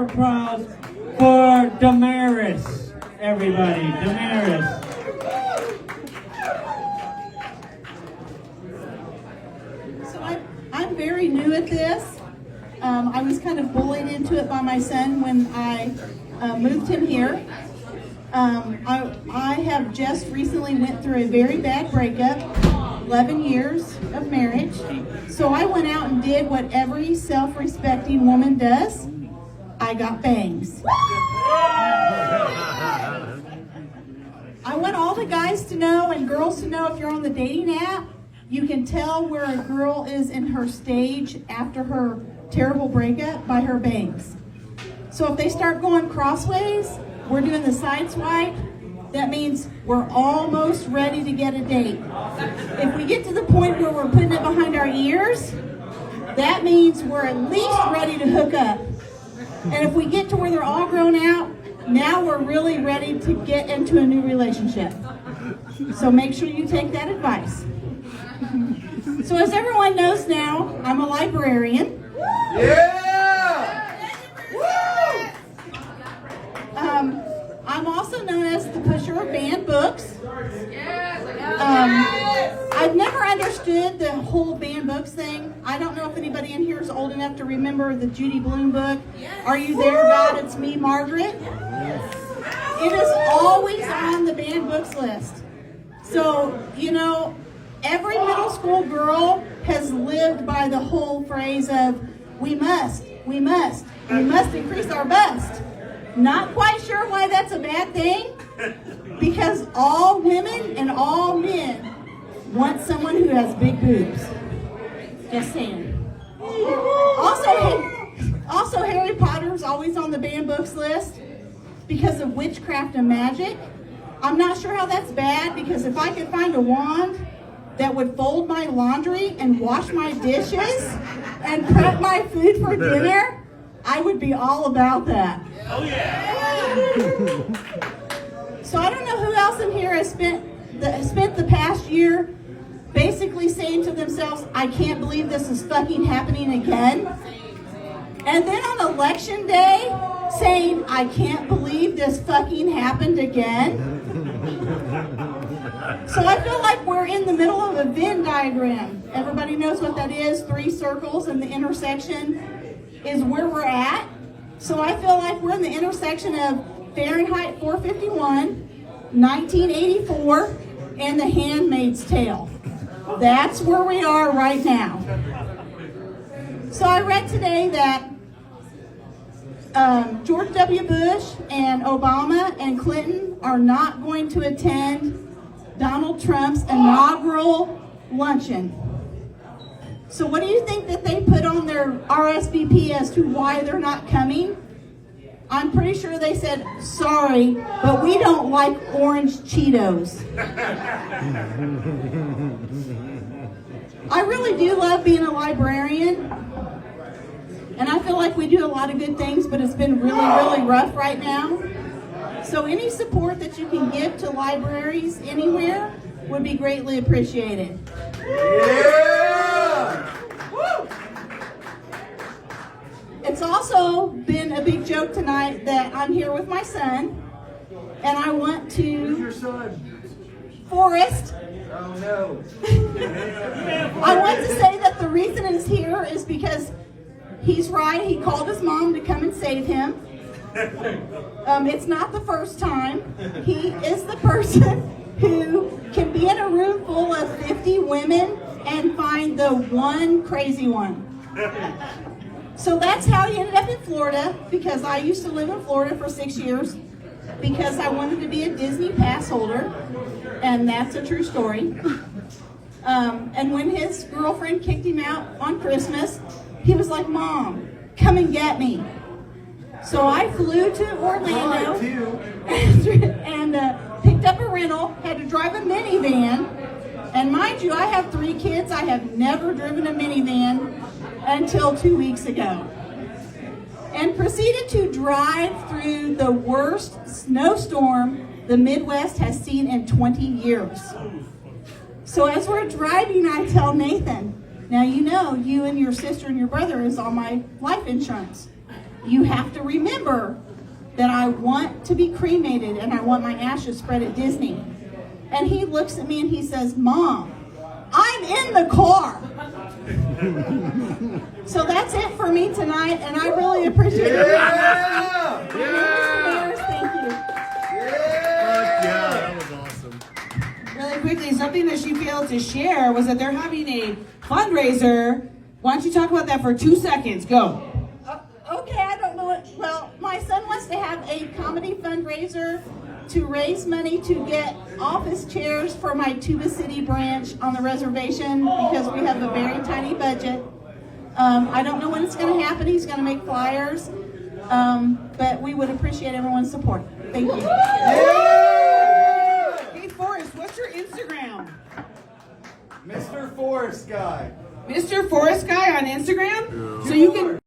of applause for Damaris, everybody. Damaris. So I'm very new at this. I was kind of bullied into it by my son when I moved him here. I have just recently went through a very bad breakup, 11 years of marriage. So I went out and did what every self-respecting woman does. I got bangs. I want all the guys to know and girls to know, if you're on the dating app, you can tell where a girl is in her stage after her terrible breakup by her bangs. So if they start going crossways, we're doing the side swipe. That means we're almost ready to get a date. If we get to the point where we're putting it behind our ears, that means we're at least ready to hook up. And if we get to where they're all grown out, now we're really ready to get into a new relationship. So make sure you take that advice. So as everyone knows now, I'm a librarian. Yeah! I'm also known as the pusher of banned books. I've never understood the whole banned books thing. I don't know if anybody in here is old enough to remember the Judy Blume book, Are You There, God? It's Me, Margaret. It is always on the banned books list. So, you know, every middle school girl has lived by the whole phrase of, we must increase our bust. Not quite sure why that's a bad thing, because all women and all men want someone who has big boobs. Just saying. Also, Harry Potter's always on the banned books list because of witchcraft and magic. I'm not sure how that's bad, because if I could find a wand that would fold my laundry and wash my dishes and prep my food for dinner, I would be all about that. Oh yeah! So I don't know who else in here has spent the past year basically saying to themselves, I can't believe this is fucking happening again. And then on election day saying, I can't believe this fucking happened again. So I feel like we're in the middle of a Venn diagram. Everybody knows what that is, 3 circles, and the intersection is where we're at. So I feel like we're in the intersection of Fahrenheit 451, 1984, and The Handmaid's Tale. That's where we are right now. So I read today that George W. Bush and Obama and Clinton are not going to attend Donald Trump's inaugural luncheon. So what do you think that they put on their RSVP as to why they're not coming? I'm pretty sure they said, sorry, but we don't like orange Cheetos. I really do love being a librarian. And I feel like we do a lot of good things, but it's been really, really rough right now. So any support that you can give to libraries anywhere would be greatly appreciated. Yeah! Woo! It's also been a big joke tonight that I'm here with my son, and I want Who's to, your son? Forrest, Oh no. I want to say that the reason he's here is because he's right. He called his mom to come and save him. It's not the first time. He is the person who can be in a room full of 50 women and find the one crazy one. So that's how he ended up in Florida, because I used to live in Florida for 6 years because I wanted to be a Disney pass holder, and that's a true story. And when his girlfriend kicked him out on Christmas, he was like, Mom, come and get me. So I flew to Orlando and picked up a rental, had to drive a minivan. And mind you, I have 3 kids. I have never driven a minivan until 2 weeks ago. And proceeded to drive through the worst snowstorm the Midwest has seen in 20 years. So as we're driving, I tell Nathan, now you know you and your sister and your brother is on my life insurance. you have to remember that I want to be cremated and I want my ashes spread at Disney. And he looks at me and he says, Mom, I'm in the car. So that's it for me tonight, and I really appreciate it. Yeah! Mayor, thank you. Yeah, that was awesome. Really quickly, something that she failed to share was that they're having a fundraiser. Why don't you talk about that for 2 seconds? Go. Okay, I don't know what. Well, my son wants to have a comedy fundraiser to raise money to get office chairs for my Tuba City branch on the reservation because we have a very tiny budget. I don't know when it's going to happen. He's going to make flyers, but we would appreciate everyone's support. Thank you. Hey, Forrest, what's your Instagram? Mr. Forest Guy. Mr. Forrest Guy on Instagram? So you can